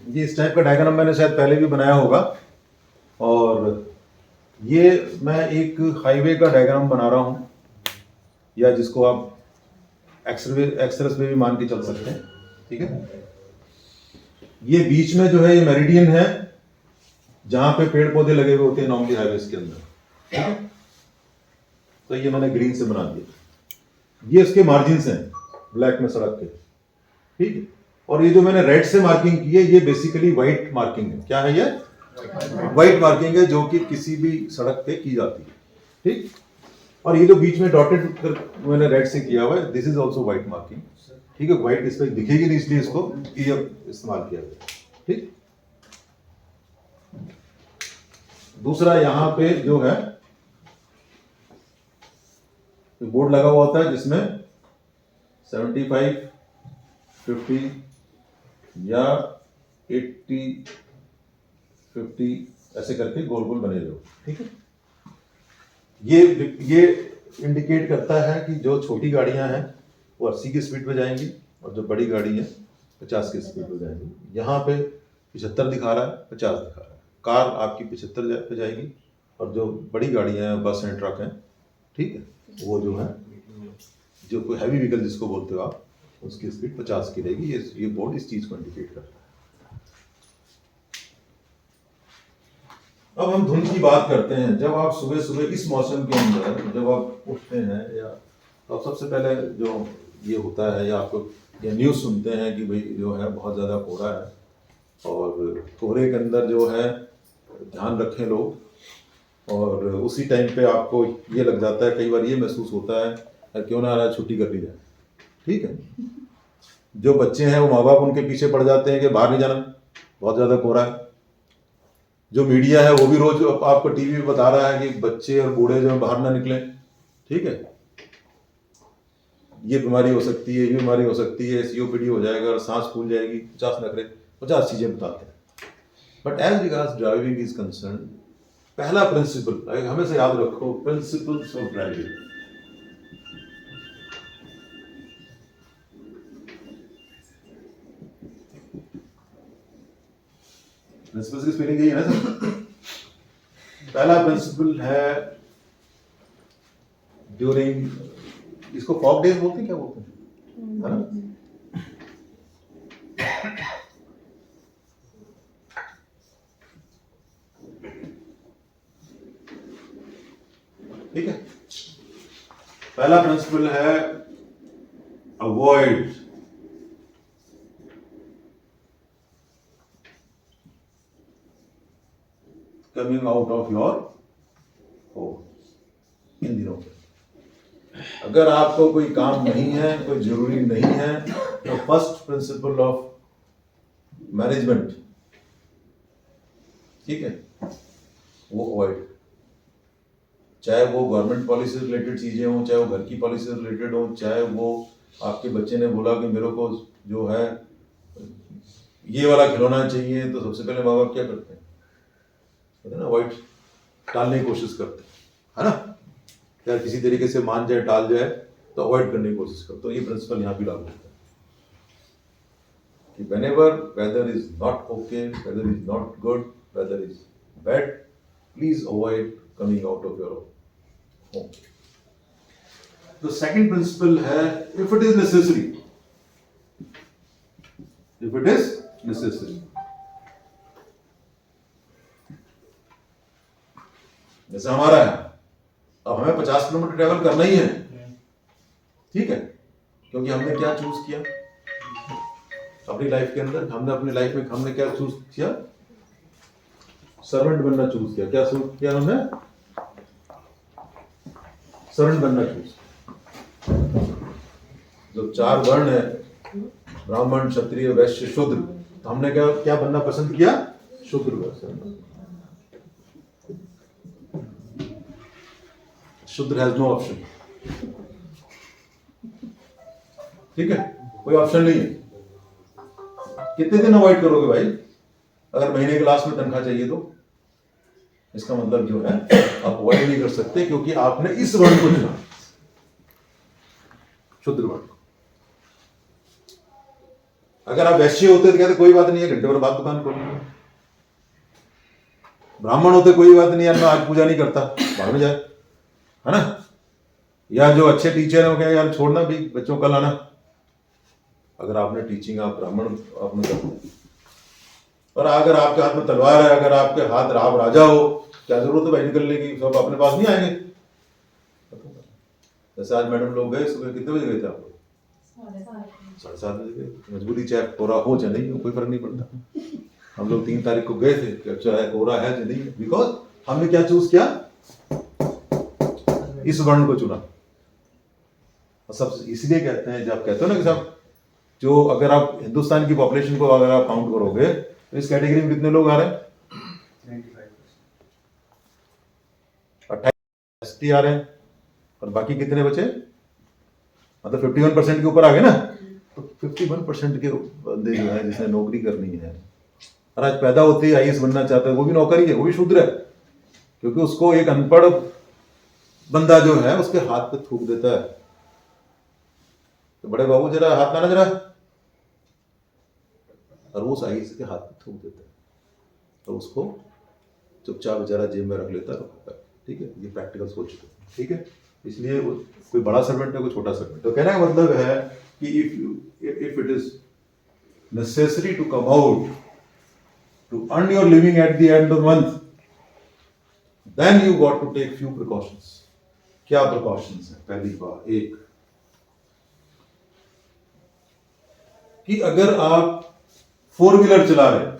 ये इस टाइप का डायग्राम मैंने शायद पहले भी बनाया होगा, और ये मैं एक हाईवे का डायग्राम बना रहा हूँ, या जिसको आप एक्सप्रेस वे भी मान के चल सकते हैं। ठीक है, ये बीच में जो है ये मेरिडियन है, जहां पे पेड़ पौधे लगे हुए होते हैं नॉर्मली हाईवेज के अंदर। ठीक है, तो ये मैंने ग्रीन से बना दिया, ये इसके मार्जिन्स हैं ब्लैक में सड़क के। ठीक है, और ये जो मैंने रेड से मार्किंग की है, ये बेसिकली व्हाइट मार्किंग है। क्या है ये? व्हाइट मार्किंग है, जो कि किसी भी सड़क पे की जाती है। ठीक, और ये जो बीच में डॉटेड मैंने रेड से किया हुआ है, this is also white marking. ठीक है, व्हाइट इस पर दिखेगी नहीं, इसलिए इसको ये इस्तेमाल किया गया। ठीक, दूसरा यहां पे जो है बोर्ड लगा हुआ होता है जिसमें 75, 50 या 80, 50 ऐसे करके गोल गोल बने हुए। ठीक है, ये इंडिकेट करता है कि जो छोटी गाड़ियां हैं वो 80 की स्पीड पे जाएंगी, और जो बड़ी गाड़ी है 50 की स्पीड पे जाएंगी। यहाँ पे 75 दिखा रहा है, 50 दिखा रहा है। कार आपकी 75 पे जाएगी, और जो बड़ी गाड़ियां हैं, बस हैं, ट्रक हैं, ठीक है, वो जो है, जो कोई हैवी व्हीकल जिसको बोलते हो आप, उसकी स्पीड 50 की रहेगी। ये बोर्ड इस चीज को इंडिकेट करता है। अब हम धुंध की बात करते हैं। जब आप सुबह सुबह इस मौसम के अंदर जब आप उठते हैं, या तो आप सबसे पहले जो ये होता है, या आपको ये न्यूज़ सुनते हैं कि भाई जो है बहुत ज़्यादा कोहरा है, और कोहरे के अंदर जो है ध्यान रखें लोग। और उसी टाइम पे आपको ये लग जाता है, कई बार ये महसूस होता है यार क्यों ना आज छुट्टी कर ली जाए। ठीक है, जो बच्चे हैं वो माँ बाप उनके पीछे पड़ जाते हैं कि बाहर नहीं जाना, बहुत ज़्यादा कोहरा है। जो मीडिया है वो भी रोज आपको टीवी पे बता रहा है कि बच्चे और बूढ़े जो बाहर ना निकलें। ठीक है, ये बीमारी हो सकती है, ये बीमारी हो सकती है, सीओपीडी हो जाएगा, और सांस फूल जाएगी, 50 नखरे, 50 चीजें बताते हैं। But as regards driving is concern, पहला प्रिंसिपल हमेशा याद रखो, प्रिंसिपल्स ऑफ ड्राइविंग। प्रिंसिपल्स की स्पेलिंग यही है ना सर? पहला प्रिंसिपल है ड्यूरिंग, इसको फॉग डेज बोलते हैं, क्या बोलते हैं, है ना? ठीक है, पहला प्रिंसिपल है avoid coming out of your home in दिनों पे। अगर आपको कोई काम नहीं है, कोई जरूरी नहीं है, तो फर्स्ट प्रिंसिपल ऑफ मैनेजमेंट, ठीक है, वो अवॉइड। चाहे वो गवर्नमेंट पॉलिसी से रिलेटेड चीजें हों, चाहे वो घर की पॉलिसी से रिलेटेड हो, चाहे वो आपके बच्चे ने बोला कि मेरे को जो है ये वाला खिलौना चाहिए, तो सबसे पहले माँ बाप क्या करते हैं, कहते हैं ना, अवॉइड, टालने की कोशिश करते हैं, है ना? क्या किसी तरीके से मान जाए, टाल जाए, तो अवॉइड करने की कोशिश करते। तो ये प्रिंसिपल यहाँ भी लागू होता है कि whenever weather is not okay, weather is not good, weather is bad, please avoid coming out of your home. The second principle है if it is necessary, if it is necessary. जैसे हमारा है, अब हमें 50 किलोमीटर ट्रेवल करना ही है, ठीक है, क्योंकि हमने क्या चूज किया अपनी लाइफ के अंदर, हमने अपनी लाइफ में हमने क्या चूज किया, सर्वेंट बनना चूज किया। क्या चूज किया हमने? सर्वेंट बनना चूज। जो 4 वर्ण है, ब्राह्मण, क्षत्रिय, वैश्य, शूद्र, तो हमने क्या क्या बनना पसंद किया? शूद्र वर्ण। शूद्र हैज नो ऑप्शन, ठीक है, कोई ऑप्शन नहीं है। कितने दिन अवॉइड करोगे भाई? अगर महीने के लास्ट में तनख्वाह चाहिए तो इसका मतलब जो है आप अवॉइड नहीं कर सकते, क्योंकि आपने इस वर्ण को चुना, शूद्र वर्ण। अगर आप वैश्य होते तो कहते कोई बात नहीं है, घंटे भर बाद दुकान खोलेंगे। ब्राह्मण होते कोई बात नहीं यार, मैं आज पूजा नहीं करता, बाद में जाए, है ना। या जो अच्छे टीचर हैं वो कहें यार छोड़ना भी, बच्चों कल आना। अगर आपने टीचिंग, आप ब्राह्मण आपने करते, और अगर आपके हाथ में तलवार है, अगर आपके हाथ आप राजा हो, क्या जरूरत है भाई निकलने की, सब अपने पास नहीं आएंगे। जैसे आज मैडम लोग गए, सुबह कितने बजे गए थे आप लोग? 7:30 बजे गए। मजबूरी चाहे कोहरा हो चाहे नहीं हो, कोई फर्क नहीं पड़ता। हम लोग 3 तारीख को गए थे, चाहे कोहरा है चाहे नहीं है, बिकॉज हमने क्या चूज किया, इस वर्ण को चुना। और सब इसलिए कहते हैं, जब कहते हो ना कि सब जो, अगर आप हिंदुस्तान की पॉपुलेशन को अगर आप काउंट करोगे तो इस कैटेगरी में कितने लोग आ रहे हैं? 28 आ रहे हैं, और बाकी कितने बचे? मतलब 51% के ऊपर आ गए ना। तो 51% के बंदे जो है जिसने नौकरी करनी है, और आज पैदा होते ही आईएएस बनना चाहता है, वो भी नौकरी है, वो भी शूद्र है, क्योंकि उसको एक अनपढ़ बंदा जो है उसके हाथ पे थूक देता है, तो बड़े बाबू जरा हाथ लाना जरा, और वो उस आईएएस के हाथ पे थूक देता है, और उसको चुपचाप बेचारा जेब में रख लेता है। ठीक है, ये प्रैक्टिकल सोच चुके हैं। ठीक है, इसलिए वो कोई बड़ा सर्वेंट है, कोई छोटा सर्वेंट। तो कहने का मतलब है कि if it is necessary to come out to earn your living at the end of the month, then you got to take few precautions. क्या प्रिकॉशंस है? पहली बात, एक कि अगर आप 4 व्हीलर चला रहे हैं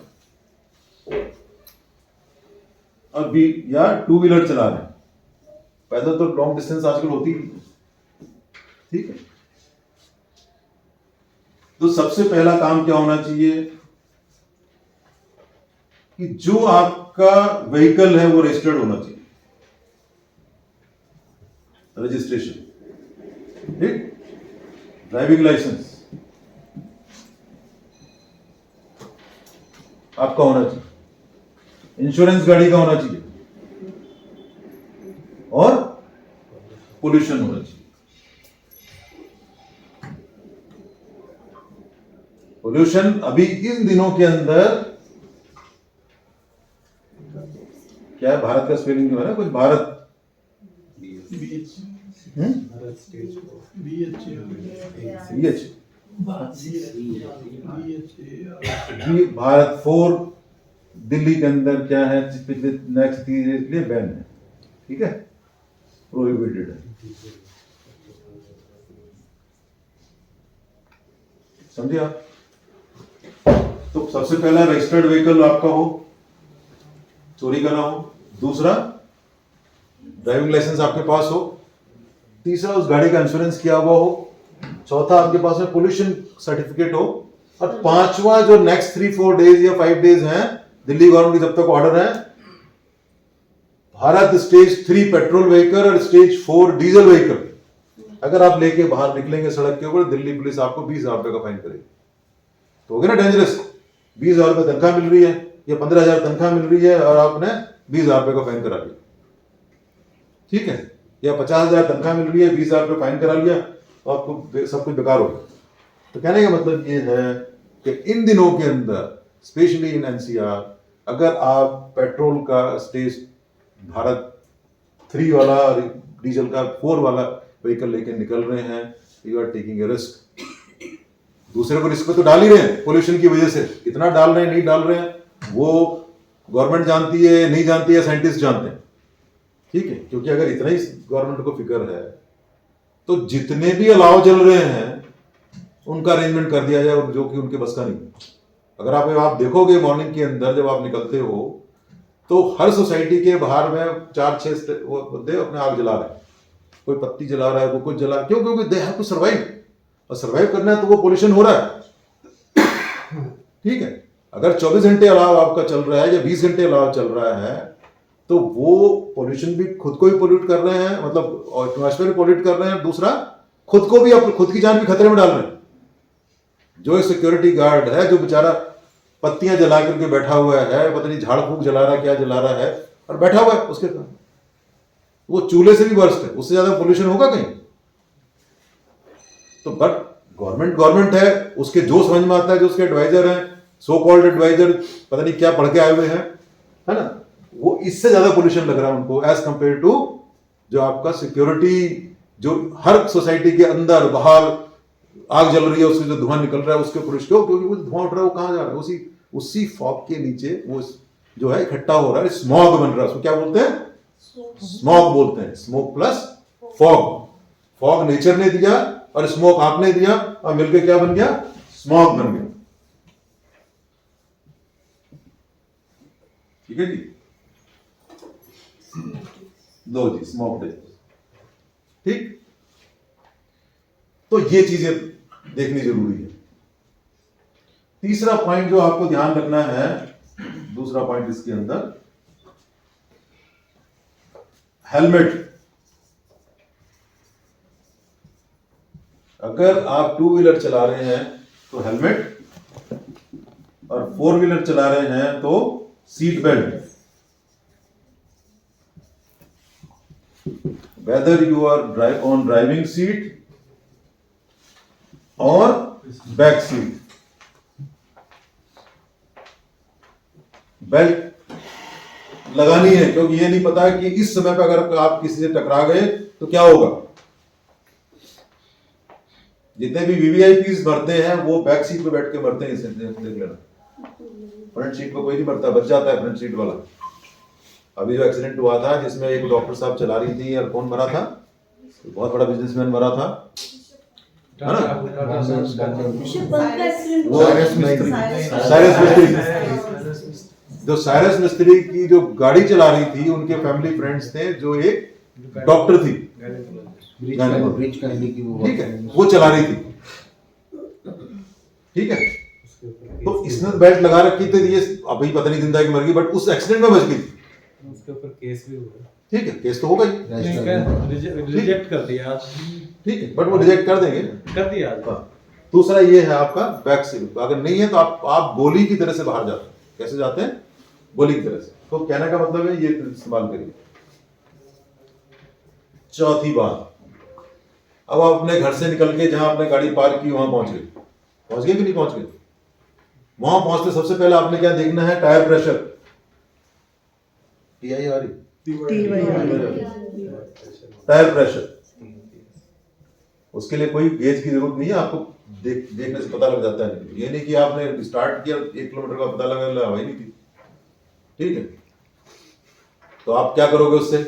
अभी, या 2 व्हीलर चला रहे हैं, पैदल तो लॉन्ग डिस्टेंस आजकल होती नहीं, ठीक है, तो सबसे पहला काम क्या होना चाहिए कि जो आपका व्हीकल है वो रजिस्टर्ड होना चाहिए, रजिस्ट्रेशन, ठीक, ड्राइविंग लाइसेंस आपका होना चाहिए, इंश्योरेंस गाड़ी का होना चाहिए, और पोल्यूशन होना चाहिए। पोल्यूशन अभी इन दिनों के अंदर क्या है, भारत का स्पेलिंग जो है ना, कुछ भारत भारत 4 दिल्ली के अंदर क्या है, पिछले नेक्स्ट 3 ईयर के लिए बैन है, ठीक है, प्रोहिबिटेड है, समझे आप। तो सबसे पहला रजिस्टर्ड व्हीकल आपका हो, चोरी का ना हो, दूसरा ड्राइविंग लाइसेंस आपके पास हो, तीसरा उस गाड़ी का इंश्योरेंस किया हुआ हो, चौथा आपके पास में पोल्यूशन सर्टिफिकेट हो, और पांचवा जो नेक्स्ट 3-4 डेज या 5 डेज हैं, दिल्ली गवर्नमेंट की जब तक ऑर्डर है, भारत स्टेज 3 पेट्रोल व्हीकल और स्टेज 4 डीजल व्हीकल अगर आप लेके बाहर निकलेंगे सड़क के ऊपर, दिल्ली पुलिस आपको 20,000 रुपए का फाइन करेगी। तो हो गया ना डेंजरस। 20,000 रुपए तनख्वाह मिल रही है या 15,000 तनख्वाह मिल रही है और आपने 20,000 रुपए का फाइन करा लिया, ठीक है, या 50,000 तनख्वाह मिल रही है, 20,000 रुपए फाइन करा लिया, तो आपको सब कुछ बेकार हो गया। तो कहने का मतलब ये है कि इन दिनों के अंदर स्पेशली इन एनसीआर, अगर आप पेट्रोल का स्टेज भारत 3 वाला और डीजल का 4 वाला व्हीकल लेके निकल रहे हैं, you are taking a risk. दूसरे को रिस्क पे तो डाल ही रहे हैं पोल्यूशन की वजह से, कितना डाल रहे हैं नहीं डाल रहे हैं वो गवर्नमेंट जानती है, नहीं जानती है, साइंटिस्ट जानते हैं, ठीक है, क्योंकि अगर इतना ही गवर्नमेंट को फिक्र है तो जितने भी अलाव चल रहे हैं उनका अरेंजमेंट कर दिया जाए, जो कि उनके बस का नहीं। अगर आप देखोगे मॉर्निंग के अंदर जब आप निकलते हो तो हर सोसाइटी के बाहर में 4-6 बंदे अपने आग जला रहे हैं, कोई पत्ती जला रहा है, वो कुछ जला, क्यों? क्योंकि दे हैव टू सर्वाइव, और सर्वाइव करना है तो वो पोल्यूशन हो रहा है, ठीक है। अगर 24 घंटे अलाव आपका चल रहा है या 20 घंटे अलाव चल रहा है तो वो पोल्यूशन भी खुद को ही पोल्यूट कर रहे हैं, मतलब एटमॉस्फेयर पोल्यूट कर रहे हैं, दूसरा खुद को भी, खुद की जान भी खतरे में डाल रहे हैं। जो सिक्योरिटी गार्ड है जो बेचारा पत्तियां जला करके बैठा हुआ है, पता नहीं झाड़ फूक जला रहा है, क्या जला रहा है, और बैठा हुआ है, उसके वो चूल्हे से भी वर्स्ट है, उससे ज्यादा पोल्यूशन होगा कहीं? तो बट गवर्नमेंट है, उसके जो समझ में आता है, जो उसके एडवाइजर हैं, सो कॉल्ड एडवाइजर, पता नहीं क्या पढ़ के आए हुए हैं, है ना, वो इससे ज्यादा पोल्यूशन लग रहा है उनको एज कंपेयर टू जो आपका सिक्योरिटी, जो हर सोसाइटी के अंदर बाहर आग जल रही है, उससे जो धुआं निकल रहा है उसके पुरुष को, क्योंकि वो धुआं उठ रहा है, वो कहाँ जा रहा है, उसी फॉग के नीचे वो जो है इकट्ठा हो रहा है, स्मॉग बन रहा है, उसको क्या बोलते हैं, स्मॉग बोलते हैं, smoke plus fog. Fog nature ने दिया और स्मोक आपने दिया, और मिलकर क्या बन गया, स्मॉग बन गया। ठीक है जी, लो जी, स्मोक डे। ठीक, तो ये चीजें देखनी जरूरी है। तीसरा पॉइंट जो आपको ध्यान रखना है, दूसरा पॉइंट इसके अंदर, हेलमेट। अगर आप टू व्हीलर चला रहे हैं तो हेलमेट, और फोर व्हीलर चला रहे हैं तो seat belt. Whether you are on driving seat और बैक सीट, बेल्ट लगानी है, क्योंकि ये नहीं पता कि इस समय पर अगर आप किसी से टकरा गए तो क्या होगा। जितने भी वीवीआईपीज मरते हैं वो बैक सीट पे बैठ के मरते हैं, इसे देख लेना। फ्रंट सीट पे कोई नहीं मरता, बच जाता है फ्रंट सीट वाला। अभी जो एक्सीडेंट हुआ था जिसमें एक डॉक्टर साहब चला रही थी, और कौन मरा था, बहुत बड़ा बिजनेसमैन मरा था, है ना, वो साइरस मिस्त्री। जो साइरस मिस्त्री की जो गाड़ी चला रही थी, उनके फैमिली फ्रेंड्स थे, जो एक डॉक्टर थी, ठीक है, वो चला रही थी, ठीक है, तो इसने बेल्ट लगा रखी थी, ये अभी पता नहीं जिंदा कि मर गई, बट उस एक्सीडेंट में बच गई। उसके ऊपर केस भी हुआ, ठीक है, केस तो होगा ही, रिजेक्ट कर दिया, ठीक है, बट वो रिजेक्ट कर देंगे, कर दिया। दूसरा ये है आपका बैक सीट, अगर नहीं है तो आप गोली की तरह से बाहर जाते हैं। कैसे जाते हैं, गोली की तरह से। तो कहने का मतलब है ये इस्तेमाल करिए। चौथी बात, अब आप अपने घर से निकल के जहां आपने गाड़ी पार्क की वहां पहुंच गए कि नहीं पहुंच गए, वहां पहुंचते सबसे पहले आपने क्या देखना है, टायर प्रेशर, टीआई आ रही, टायर प्रेशर। उसके लिए कोई गेज की जरूरत नहीं है, आपको देखने से पता लग जाता है। ये नहीं कि आपने स्टार्ट किया 1 किलोमीटर का पता लगा, हवा ही नहीं थी, ठीक है, तो आप क्या करोगे उससे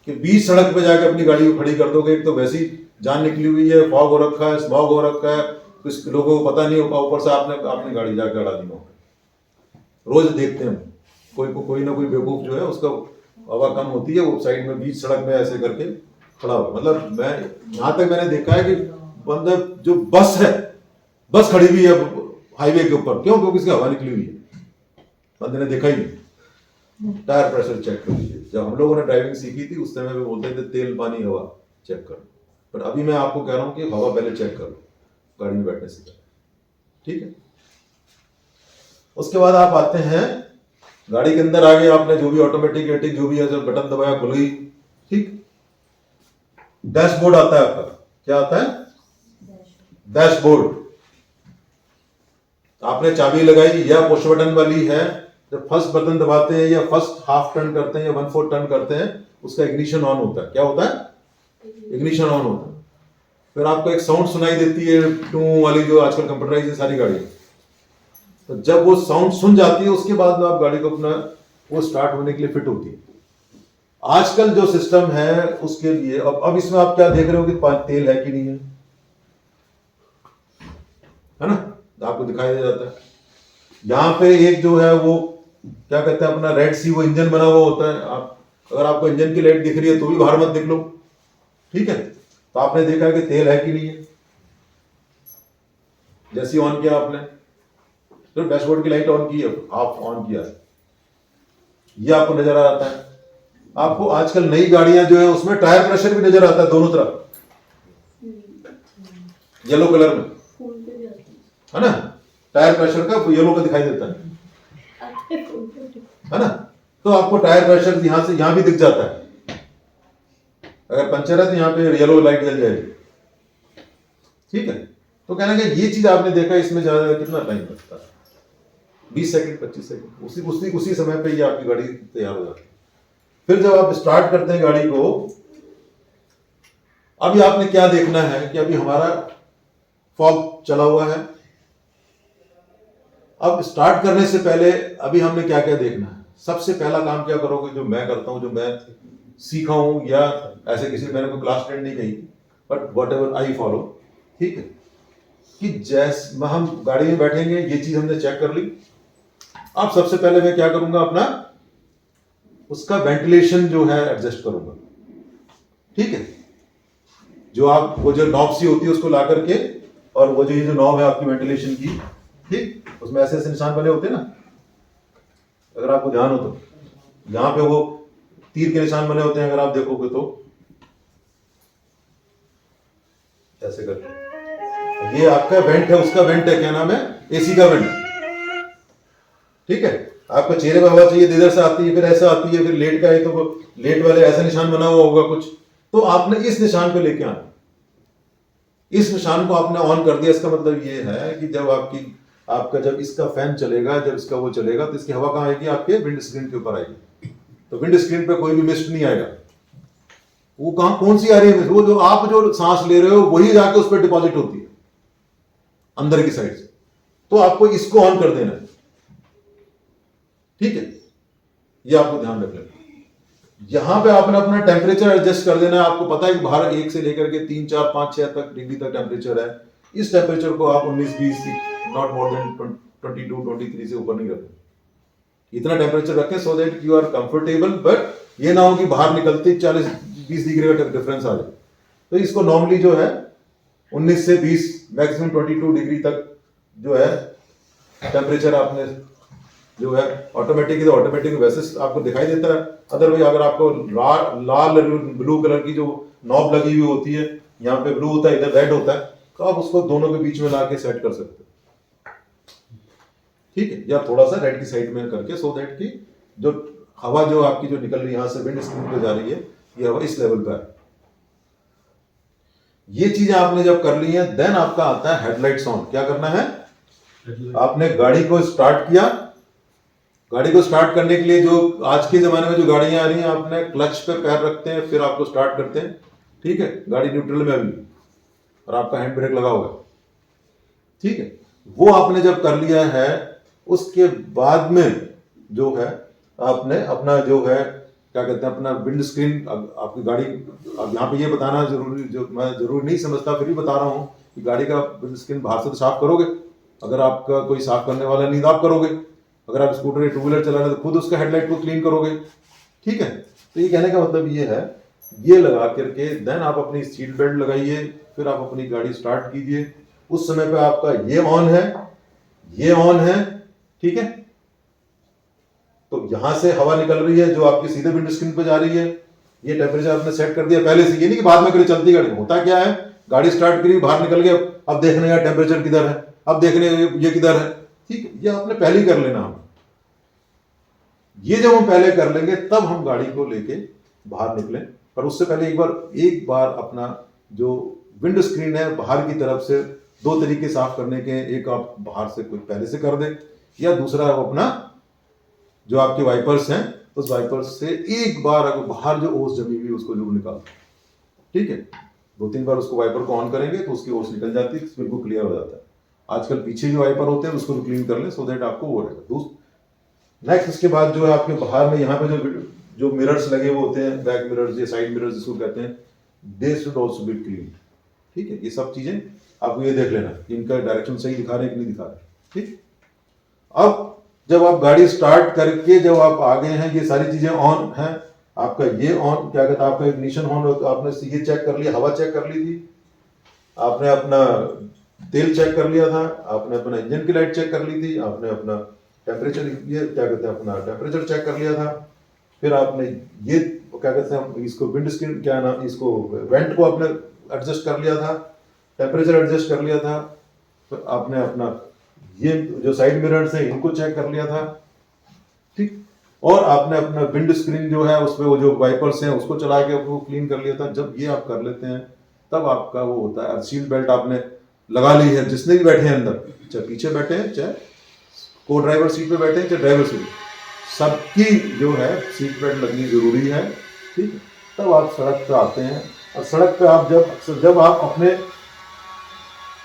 कि बीच सड़क पे जाके अपनी गाड़ी को खड़ी कर दोगे। एक तो वैसी जान निकली हुई है, फॉग हो रखा है, स्मॉग हो रखा है, कुछ लोगों को पता नहीं होगा, ऊपर से आपने गाड़ी जाके अड़ा दी। रोज देखते हैं कोई ना कोई बेवकूफ जो है, उसका हवा कम होती है, वो साइड में बीच सड़क में ऐसे करके खड़ा हो। मतलब मैं यहां तक मैंने देखा है कि बंदा जो बस है, बस खड़ी हुई है हाईवे के ऊपर, क्यों, क्योंकि इसकी हवा निकली हुई है, बंदे ने देखा ही नहीं। टायर प्रेशर चेक कर लीजिए। जब हम लोगों ने ड्राइविंग सीखी थी उस समय में बोलते थे तेल पानी हवा चेक करो, पर अभी मैं आपको कह रहा हूं कि हवा पहले चेक करो गाड़ी में बैठने से पहले, ठीक है। उसके बाद आप आते हैं गाड़ी के अंदर, आगे आपने जो भी ऑटोमेटिक जो भी है, जब बटन दबाया खुल गई, ठीक। डैशबोर्ड आता है आपका, क्या आता है, डैशबोर्ड। आपने चाबी लगाई या पुश बटन वाली है, जब फर्स्ट बटन दबाते हैं या फर्स्ट हाफ टर्न करते हैं या 1/4 टर्न करते हैं, उसका इग्निशन ऑन होता है। क्या होता है, इग्निशन ऑन होता है। फिर आपको एक साउंड सुनाई देती है, टू वाली, जो आजकल कंप्यूटराइज है सारी गाड़ी। तो जब वो साउंड सुन जाती है उसके बाद में आप गाड़ी को अपना वो स्टार्ट होने के लिए फिट होती है। आजकल जो सिस्टम है उसके लिए अब इसमें आप क्या देख रहे हो कि तेल है कि नहीं है ना, तो आपको दिखाई दे जाता है। यहां पे एक जो है वो क्या कहते हैं अपना रेड सी, वो इंजन बना हुआ होता है। आप अगर आपको इंजन की लाइट दिख रही है तो भी बाहर मत देख लो, ठीक है। तो आपने देखा कि तेल है कि नहीं है, जैसे ऑन किया आपने तो डैशबोर्ड की लाइट ऑन की है, आप ऑन किया, ये आपको नजर आ जाता है। आपको आजकल नई गाड़ियां जो है उसमें टायर प्रेशर भी नजर आता है दोनों तरफ, येलो कलर में, है ना, टायर प्रेशर का येलो का दिखाई देता है ना। तो आपको टायर प्रेशर यहां से यहां भी दिख जाता है। अगर पंचर है तो यहां पे येलो लाइट जल जाएगी, ठीक है। तो कहना कि ये चीज आपने देखा, इसमें ज्यादा कितना टाइम लगता है, 20 सेकंड 25 सेकंड, उसी समय पे ये आपकी गाड़ी तैयार हो जाती है। फिर जब आप स्टार्ट करते हैं गाड़ी को, अभी आपने क्या देखना है कि अभी हमारा फॉग चला हुआ है। अब स्टार्ट करने से पहले अभी हमने क्या क्या देखना है। सबसे पहला काम क्या करोगे, जो मैं करता हूं, जो मैं सीखा हूं, या ऐसे किसी मैंने कोई क्लास 10 नहीं कही, but what ever I follow, ठीक है, कि जैसे हम गाड़ी में बैठेंगे, ये चीज हमने चेक कर ली। अब सबसे पहले मैं क्या करूंगा, अपना उसका वेंटिलेशन जो है एडजस्ट करूंगा, ठीक है। जो आप वो जो नॉब सी होती है उसको ला करके, और वो जो ये जो नॉब है आपकी वेंटिलेशन की, ठीक, उसमें ऐसे ऐसे निशान बने होते हैं ना, अगर आपको ध्यान हो तो, यहां पे वो तीर के निशान बने होते हैं, अगर आप देखोगे तो ऐसे करके, ये आपका वेंट है, उसका वेंट है, क्या नाम है, एसी का वेंट, ठीक है। आपको चेहरे पर हवा चाहिए, इधर से आती है, फिर ऐसा आती है, फिर लेट का है तो वो लेट वाले ऐसा निशान बना हुआ होगा कुछ, तो आपने इस निशान पे लेके आना, इस निशान को आपने ऑन कर दिया। इसका मतलब ये है कि जब आपका जब इसका फैन चलेगा, जब इसका वो चलेगा, तो इसकी हवा कहां आएगी, आपके विंड स्क्रीन के ऊपर आएगी। तो विंड स्क्रीन पे कोई भी मिस्ट नहीं आएगा। वो कहां, कौन सी आ रही है, वो जो आप जो सांस ले रहे हो वही जाके उस पर डिपॉजिट होती है अंदर की साइड से। तो आपको इसको ऑन कर देना है, ठीक है, ये आपको ध्यान रख लेना। यहां पे आपने अपना टेम्परेचर एडजस्ट कर देना है। आपको पता है कि बाहर 1 से लेकर के 3 4 5 6 तक डिग्री तक टेम्परेचर है। इस टेम्परेचर को आप 19 20, नॉट मोर देन 22 23 से ऊपर नहीं रखें। इतना टेम्परेचर रखें so that you are comfortable, but ये ना हो कि बाहर निकलते 40 20 डिग्री का डिफरेंस आ जाए। तो इसको नॉर्मली जो है 19 से 20, मैक्सिमम 22 डिग्री तक जो है टेम्परेचर आपने जो है ऑटोमेटिक, ऑटोमेटिक वैसे आपको दिखाई देता है। अदरवाइज अगर आपको लाल ब्लू कलर की जो नॉब लगी हुई होती है, यहाँ पे ब्लू होता है, इधर रेड होता है, तो आप उसको दोनों के बीच में ला के सेट कर सकते हो, ठीक है, या थोड़ा सा रेड की साइड में करके, सो दैट कि जो हवा जो आपकी जो निकल रही है यहां से विंड स्क्रीन पे जा रही है, ये हवा इस लेवल पे है। ये चीजें आपने जब कर ली है, देन आपका आता है हेडलाइट्स ऑन। क्या करना है, आपने गाड़ी को स्टार्ट किया। गाड़ी को स्टार्ट करने के लिए जो आज के जमाने में जो गाड़ियां आ रही हैं, आपने क्लच पे पैर रखते हैं, फिर आपको स्टार्ट करते हैं, ठीक है, गाड़ी न्यूट्रल में अभी, और आपका हैंड ब्रेक लगा होगा, ठीक है। वो आपने जब कर लिया है, उसके बाद में जो है आपने अपना जो है क्या कहते हैं, अपना विंड स्क्रीन, आपकी गाड़ी, अब यहाँ पे ये बताना जरूरी, जो मैं जरूरी नहीं समझता फिर भी बता रहा हूँ कि गाड़ी का विंड स्क्रीन बाहर से तो साफ करोगे। अगर आपका कोई साफ करने वाला नहीं तो आप करोगे। अगर आप स्कूटर या टू व्हीलर चला रहे हैं तो खुद उसका हेडलाइट को क्लीन करोगे, ठीक है। तो ये कहने का मतलब ये है, ये लगा करके देन आप अपनी सीट बेल्ट लगाइए, फिर आप अपनी गाड़ी स्टार्ट कीजिए। उस समय पे आपका ये ऑन है, ये ऑन है, ठीक है। तो यहां से हवा निकल रही है जो आपकी सीधे विंड स्क्रीन पे जा रही है। ये टेम्परेचर आपने सेट कर दिया पहले से, ये नहीं कि बाद में करी चलती गाड़ी। होता क्या है, गाड़ी स्टार्ट करी, बाहर निकल गया, अब देखने का टेम्परेचर किधर है, अब देखने ये किधर है, ठीक है, ये आपने पहले ही कर लेना। ये जब हम पहले कर लेंगे तब हम गाड़ी को लेके बाहर निकले। पर उससे पहले एक बार अपना जो विंड स्क्रीन है बाहर की तरफ से, 2 तरीके साफ करने के, एक आप बाहर से कोई पहले से कर दें, या दूसरा आप अपना जो आपके वाइपर्स हैं उस वाइपर्स से एक बार अगर बाहर जो ओस जमी हुई उसको जरूर निकाल, ठीक है। 2-3 बार उसको वाइपर को ऑन करेंगे तो उसकी ओस निकल जाती है, बिल्कुल क्लियर हो जाता है। आजकल पीछे जो वाइपर होते हैं उसको भी क्लीन कर लें, सो दैट आपको वो रहेगा। नेक्स्ट इसके बाद जो है आपके बाहर में यहाँ पे जो मिरर्स लगे हुए होते हैं, बैक मिरर्स या साइड मिरर्स जिसको कहते हैं, they should also be clean, ठीक है। ये सब चीजें आपको ये देख लेना कि इनका डायरेक्शन सही दिखा रहे हैं कि नहीं दिखा रहे, ठीक। अब जब आप गाड़ी स्टार्ट करके जब आप आ गए हैं, ये सारी चीजें ऑन हैं, आपका ये ऑन क्या कहता है, आपका इग्निशन ऑन, आपने ये चेक कर लिया, हवा चेक कर ली थी, आपने अपना तेल चेक कर लिया था, आपने अपना इंजन की लाइट चेक कर ली थी, आपने अपना टेम्परेचर, ये क्या कहते हैं, अपना टेम्परेचर चेक कर लिया था, फिर आपने ये क्या कहते हैं, इसको विंड स्क्रीन क्या नाम, इसको वेंट को आपने एडजस्ट कर लिया था, टेम्परेचर एडजस्ट कर लिया था, फिर आपने अपना ये जो साइड मिरर्स है इनको चेक कर लिया था, ठीक। और आपने अपना विंड स्क्रीन जो है उसमें वो जो वाइपर्स हैं उसको चला के वो क्लीन कर लिया था। जब ये आप कर लेते हैं तब आपका वो होता है, सीट बेल्ट आपने लगा ली है, जिसने भी बैठे हैं अंदर, चाहे पीछे बैठे हैं, चाहे को ड्राइवर सीट पे बैठे हैं, चाहे ड्राइवर सीट, सबकी जो है सीट बेल्ट लगनी जरूरी है। ठीक है, तब आप सड़क पे आते हैं। और सड़क पे आप जब आप अपने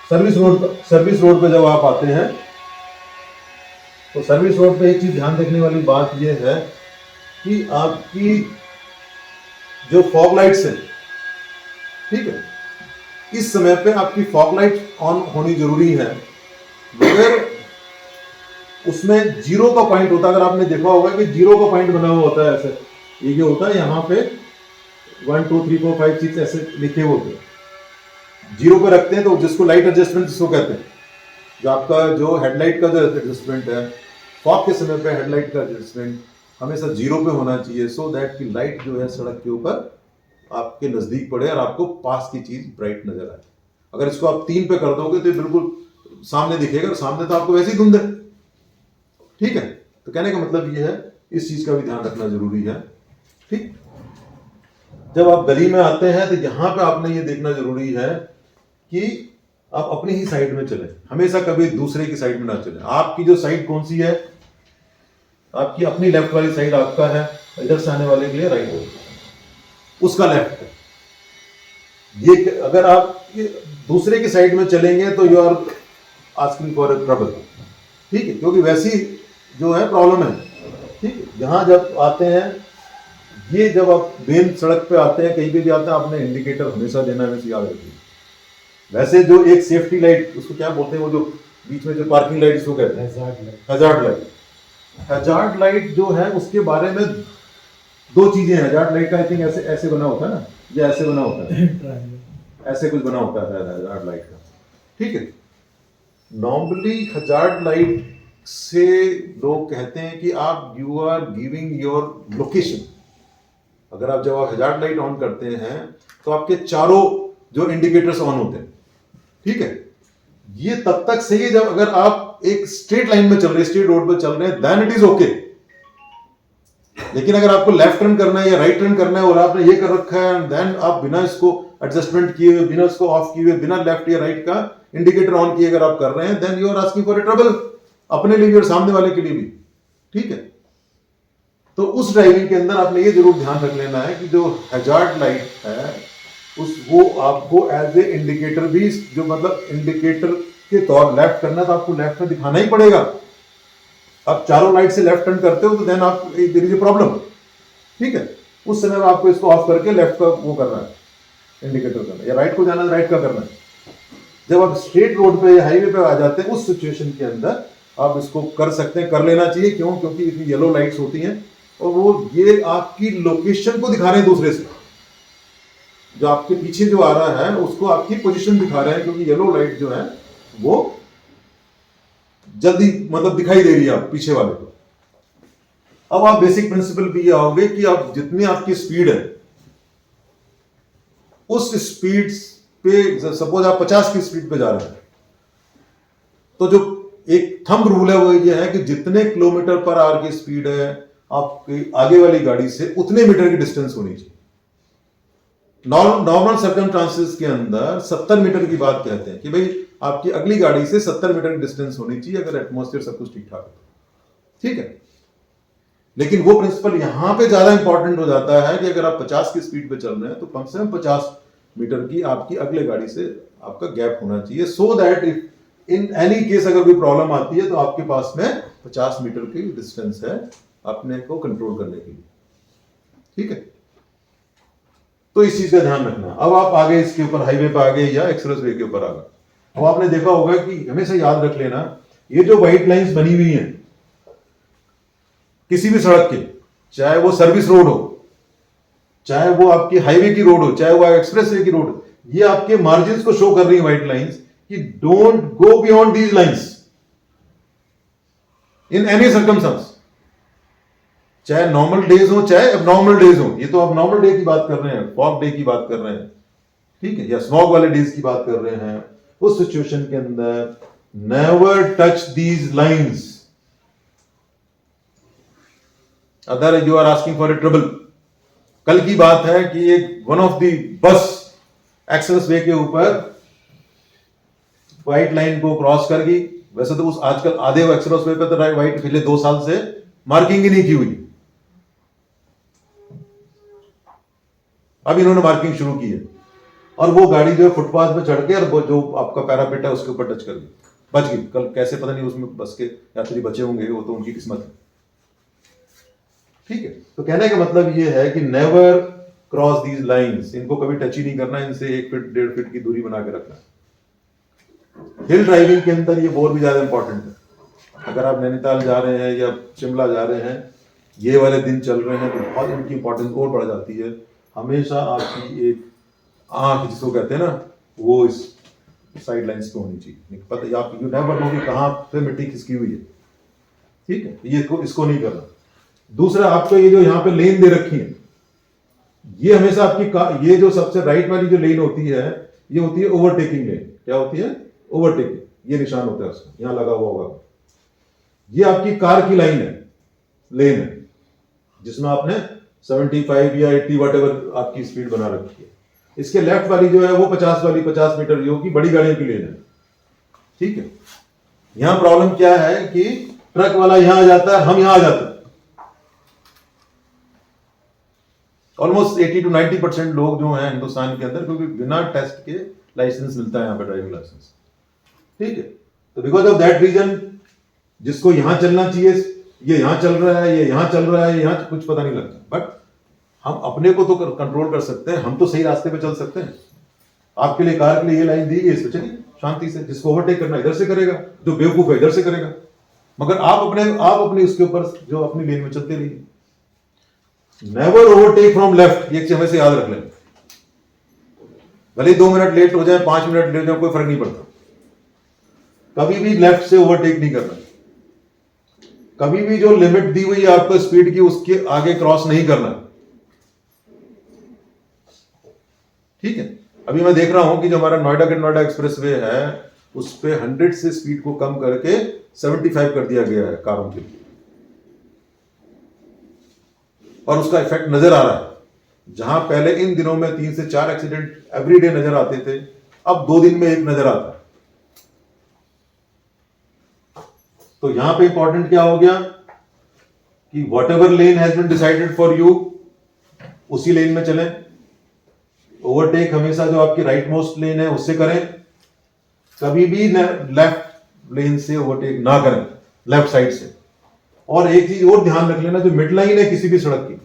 सर्विस रोड पे जब आप आते हैं, तो सर्विस रोड पे एक चीज ध्यान रखने वाली बात यह है कि आपकी जो फॉग लाइट्स है, ठीक है, इस समय पे आपकी फॉग लाइट ऑन होनी जरूरी है। बगैर उसमें जीरो का पॉइंट होता है, अगर आपने देखा होगा कि जीरो का पॉइंट बना हुआ होता है ऐसे, ये होता है यहाँ पे 1 2 3 4 5 6 ऐसे लिखे हुए होते हैं, जीरो पे रखते हैं, तो जिसको लाइट एडजस्टमेंट जिसको कहते हैं, जो आपका जो हेडलाइट का जो एडजस्टमेंट है, फॉग के समय पे हेडलाइट का एडजस्टमेंट हमेशा जीरो पे होना चाहिए, सो दैट की लाइट जो है सड़क के ऊपर आपके नजदीक पड़े और आपको पास की चीज ब्राइट नजर आए। अगर इसको आप 3 पे कर दोगे तो बिल्कुल सामने दिखेगा, सामने तो आपको वैसे ही धुंध है। ठीक है, तो कहने का मतलब ये है, इस चीज का भी ध्यान रखना जरूरी है। ठीक, जब आप गली में आते हैं तो यहां पे आपने ये देखना जरूरी है कि आप अपनी ही साइड में चलें, हमेशा कभी दूसरे की साइड में ना चलें। आपकी जो साइड कौन सी है, आपकी अपनी लेफ्ट वाली साइड आपका है, इधर से आने वाले के लिए राइट है, उसका लेफ्ट है। ये अगर आप दूसरे की साइड में चलेंगे तो you are asking for a trouble. ठीक है, क्योंकि वैसी जो है प्रॉब्लम है। ठीक है, यहाँ जब आते हैं, ये जब आप मेन सड़क पे आते हैं, कहीं पे भी आते हैं, आपने इंडिकेटर हमेशा देना है, याद रखिए। वैसे जो एक सेफ्टी लाइट, उसको क्या बोलते हैं, वो जो बीच में जो पार्किंग लाइट इसको कहते हैं, हजार्ड लाइट। हजार्ड लाइट जो है उसके बारे में दो चीजें हैं। हजार्ड लाइट का आई थिंक ऐसे ऐसे बना होता है ना, या ऐसे बना होता है, ऐसे कुछ बना होता है हजार्ड लाइट का। ठीक है, नॉर्मली हजार्ड लाइट से लोग कहते हैं कि आप you are giving your location. अगर आप जब आप हजार्ड लाइट ऑन करते हैं तो आपके चारों जो इंडिकेटर्स ऑन होते हैं। ठीक है, ये तब तक सही है जब अगर आप एक स्ट्रेट लाइन में चल रहे हैं, स्ट्रेट रोड पर चल रहे हैं, देन इट इज ओके। लेकिन अगर आपको लेफ्ट टर्न करना है या राइट टर्न करना है और आपने ये कर रखा है, देन आप बिना इसको एडजस्टमेंट किए हुए, बिना इसको ऑफ किए हुए, बिना लेफ्ट या राइट का इंडिकेटर ऑन किए अगर आप कर रहे हैं, then you are asking for a trouble, अपने लिए भी और सामने वाले के लिए भी। ठीक है, तो उस ड्राइविंग के अंदर आपने ये जरूर ध्यान रख लेना है कि जो हजार्ड लाइट है वो आपको एज ए इंडिकेटर भी, जो मतलब इंडिकेटर के तौर लेफ्ट करना, तो आपको लेफ्ट में दिखाना ही पड़ेगा। आप चारों लाइट से लेफ्ट टर्न करते हो तो देन आप देयर इज ए प्रॉब्लम। ठीक है, उस समय में आपको इसको ऑफ करके लेफ्ट का वो करना है, इंडिकेटर करना है, या राइट को जाना है, राइट का करना है। जब आप स्ट्रेट रोड पे या हाईवे पे आ जाते हैं, उस सिचुएशन के अंदर आप इसको कर सकते हैं, कर लेना चाहिए। क्यों? क्योंकि इतनी येलो लाइट्स होती हैं और वो ये आपकी लोकेशन को दिखा रहे हैं दूसरे से, जो आपके पीछे जो आ रहा है उसको आपकी पोजीशन दिखा रहे हैं, क्योंकि येलो लाइट जो है वो जल्दी मतलब दिखाई दे रही है आप पीछे वाले को। अब आप बेसिक प्रिंसिपल भी ये आओगे कि आप जितनी आपकी स्पीड है, उस स्पीड पे, सपोज आप 50 की स्पीड पे जा रहे हैं, तो जो एक थंब रूल है वो ये है कि जितने किलोमीटर पर आवर की स्पीड है आपकी आगे वाली गाड़ी से, उतने मीटर की डिस्टेंस होनी चाहिए। नॉर्मल सर्कमस्टांसेस के अंदर 70 मीटर की बात कहते हैं कि भाई आपकी अगली गाड़ी से 70 मीटर की डिस्टेंस होनी चाहिए, अगर एटमॉस्फेयर सब कुछ ठीक ठाक है। ठीक है, लेकिन वो प्रिंसिपल यहां पे ज्यादा इंपॉर्टेंट हो जाता है कि अगर आप 50 की स्पीड पे चल रहे हैं तो कम से कम 50 मीटर की आपकी अगले गाड़ी से आपका गैप होना चाहिए, so that if in any case अगर कोई प्रॉब्लम आती है तो आपके पास में 50 मीटर की डिस्टेंस है अपने को कंट्रोल करने के लिए। ठीक है, तो इस चीज का ध्यान रखना। अब आप आगे इसके ऊपर हाईवे पे आ गए या एक्सप्रेस वे के ऊपर आ गए, अब आपने देखा होगा कि हमेशा याद रख लेना, ये जो व्हाइट लाइंस बनी हुई हैं किसी भी सड़क के, चाहे वो सर्विस रोड हो, चाहे वो आपकी हाईवे की रोड हो, चाहे वो एक्सप्रेस वे की रोड हो, ये आपके मार्जिन को शो कर रही है व्हाइट लाइंस कि don't go beyond these lines in any circumstance, चाहे नॉर्मल डेज हो चाहे एबनॉर्मल डेज हो। ये तो अब नॉर्मल डे की बात कर रहे हैं, फॉग डे की बात कर रहे हैं, ठीक है, या स्मॉग वाले डेज की बात कर रहे हैं। उस सिचुएशन के अंदर never touch these lines, other you are asking for a trouble. कल की बात है कि एक one of the bus expressway के ऊपर व्हाइट लाइन को क्रॉस कर गई। वैसे तो उस आजकल आधे एक्सप्रेस वे पे तो व्हाइट पिछले 2 साल से मार्किंग ही नहीं की हुई, अब इन्होंने मार्किंग शुरू की है, और वो गाड़ी जो है फुटपाथ पे चढ़ के और वो जो आपका पैरापेट है उसके ऊपर टच कर गई, बच गई। कल कैसे पता नहीं उसमें बस के यात्री बचे होंगे, वो तो उनकी किस्मत है। ठीक है, तो कहने का मतलब ये है कि नेवर क्रॉस दीज लाइंस, इनको कभी टच ही नहीं करना, इनसे 1 फीट 1.5 फीट की दूरी बना के रखना। हिल ड्राइविंग के अंदर ये और भी ज्यादा इंपॉर्टेंट है। अगर आप नैनीताल जा रहे हैं या शिमला जा रहे हैं, ये वाले दिन चल रहे हैं, तो बहुत इनकी इंपॉर्टेंस और बढ़ जाती है। हमेशा आपकी एक आंख जिसको कहते हैं ना, वो इस साइड लाइंस पे होनी चाहिए। पता आप यू नेवर नो कि कहाँ पे मिट्टी खिसकी हुई है। ठीक है, ये इसको नहीं करना। दूसरा, आपको ये जो यहाँ पे लेन दे रखी है, ये हमेशा आपकी ये जो सबसे राइट वाली जो लेन होती है, ये होती है ओवरटेकिंग लेन। क्या होती है? ओवरटेकिंग। ये निशान होता है उसका, यहां लगा हुआ होगा। ये आपकी कार की लाइन है, लेन है, जिसमें आपने 75 या 80 वॉटेवर आपकी स्पीड बना रखी है। इसके लेफ्ट वाली जो है वो 50 वाली 50 मीटर जो की बड़ी गाड़ियों की लेन है। ठीक है, यहां प्रॉब्लम क्या है कि ट्रक वाला यहां आ जाता है, हम यहां आ जाते हैं। ऑलमोस्ट 80 to 90% लोग जो हैं हिंदुस्तान के अंदर, क्योंकि बिना टेस्ट के लाइसेंस मिलता है यहाँ पे, ड्राइविंग लाइसेंस। ठीक है, तो बिकॉज ऑफ दैट रीजन जिसको यहां चलना चाहिए ये यहां चल रहा है, ये यहां चल रहा है, यहां कुछ पता नहीं लगता। बट हम अपने को तो कंट्रोल कर सकते हैं, हम तो सही रास्ते पे चल सकते हैं। आपके लिए कार के लिए ये लाइन दी गई, इस पे चलिए शांति से। जिसको ओवरटेक करना इधर से करेगा, जो बेवकूफ है इधर से करेगा, मगर आप अपने उसके ऊपर जो अपनी लेन में चलते रहिए। नेवर ओवरटेक फ्रॉम लेफ्ट, ये हमें से याद रख लें। भले 2 मिनट लेट हो जाए, 5 मिनट लेट हो जाए, कोई फर्क नहीं पड़ता। कभी भी लेफ्ट से ओवरटेक नहीं करना। कभी भी जो लिमिट दी हुई है आपको स्पीड की, उसके आगे क्रॉस नहीं करना। ठीक है, अभी मैं देख रहा हूं कि जो हमारा नोएडा एक्सप्रेसवे है, उस पे 100 से स्पीड को कम करके 75 कर दिया गया है कारों के लिए, और उसका इफेक्ट नजर आ रहा है। जहां पहले इन दिनों में 3 से 4 एक्सीडेंट एवरी डे नजर आते थे, अब 2 दिन में 1 नजर आता है। तो यहां पे इंपॉर्टेंट क्या हो गया कि whatever lane has been decided for you, उसी लेन में चलें। ओवरटेक हमेशा जो आपकी राइट मोस्ट लेन है उससे करें, कभी भी लेफ्ट लेन से ओवरटेक ना करें, लेफ्ट साइड से। और एक चीज और ध्यान रख लेना, जो मिड लाइन है किसी भी सड़क की,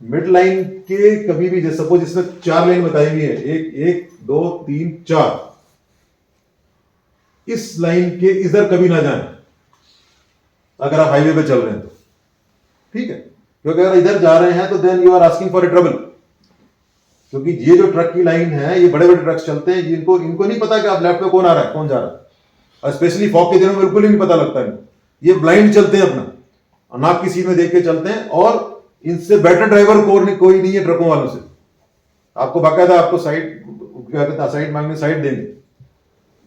मिड लाइन के कभी भी, जैसे सपोज इसमें 4 लेन बताई हुई है, 1 2 3 4, इस लाइन के इधर कभी ना जाएं अगर आप हाईवे पे चल रहे हैं तो। ठीक है, क्योंकि अगर इधर जा रहे हैं तो then you are asking for a trouble. क्योंकि ये जो ट्रक की लाइन है, ये बड़े बड़े ट्रक्स चलते हैं, इनको नहीं पता कि आप लेफ्ट में कौन आ रहा है कौन जा रहा है, और स्पेशली फॉग के दिनों में बिल्कुल ही नहीं पता लगता है। ये ब्लाइंड चलते हैं, अपना नाक की सीध में देख के चलते हैं, और इनसे बेटर ड्राइवर कोई नहीं है ट्रकों वालों से। आपको बाकायदा आपको साइड मांगने साइड देंगे।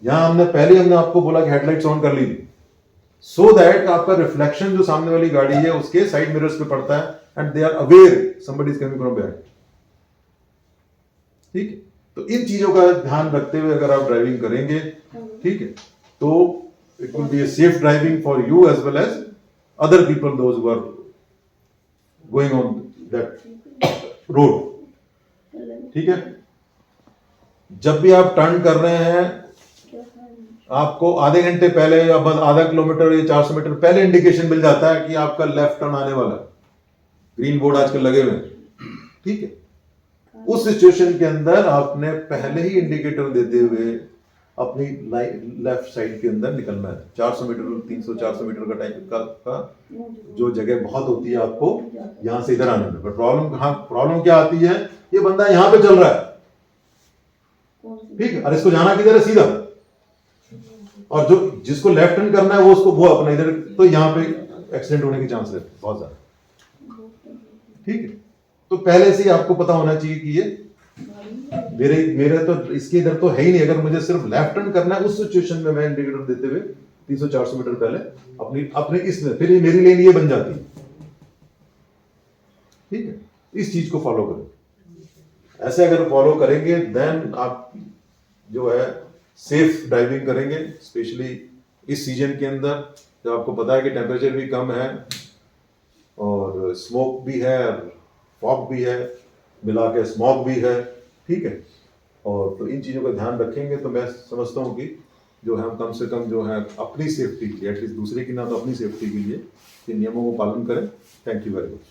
यहां हमने आपको बोला कि हेडलाइट्स ऑन कर लीजिए, सो दैट आपका रिफ्लेक्शन जो सामने वाली गाड़ी है उसके साइड मिरर्स पे पड़ता है, and they are aware somebody is coming from behind. ठीक है, तो इन चीजों का ध्यान रखते हुए अगर आप ड्राइविंग करेंगे, ठीक है, तो it will be a safe driving for you as well as other people those who are going on that road. ठीक है, जब भी आप टर्न कर रहे हैं, आपको आधे घंटे पहले या बस आधा किलोमीटर या 400 मीटर पहले इंडिकेशन मिल जाता है कि आपका लेफ्ट टर्न आने वाला है। ग्रीन बोर्ड आजकल लगे हुए हैं। ठीक है, उस सिचुएशन के अंदर आपने पहले ही इंडिकेटर देते हुए अपनी लेफ्ट साइड के अंदर निकलना है। 400 मीटर 300-400 मीटर का टाइम का जो जगह बहुत होती है आपको यहां से इधर आने में। बट प्रॉब्लम क्या आती है, ये बंदा यहां पे चल रहा है, ठीक है, और इसको जाना किधर है, सीधा, और जो जिसको लेफ्ट टर्न करना है वो अपना इधर, तो यहां पे एक्सीडेंट होने के चांस रहते हैं बहुत ज्यादा। ठीक है, तो पहले से ही आपको पता होना चाहिए कि ये मेरे तो इसके इधर तो है ही नहीं। अगर मुझे सिर्फ लेफ्ट टर्न करना है, उस सिचुएशन में मैं इंडिकेटर देते हुए 300-400 मीटर पहले अपने इसमें फिर मेरी लेन ये बन जाती है। ठीक है, इस चीज को फॉलो करें। ऐसे अगर फॉलो करेंगे देन आप जो है सेफ ड्राइविंग करेंगे, स्पेशली इस सीजन के अंदर जब आपको पता है कि टेम्परेचर भी कम है और स्मोक भी है और फॉग भी है, मिला के स्मॉग भी है, ठीक है। और तो इन चीज़ों का ध्यान रखेंगे तो मैं समझता हूँ कि जो है हम कम से कम जो है अपनी सेफ्टी के लिए, एटलीस्ट दूसरे की ना तो अपनी सेफ्टी के लिए इन नियमों को पालन करें। Thank you very much.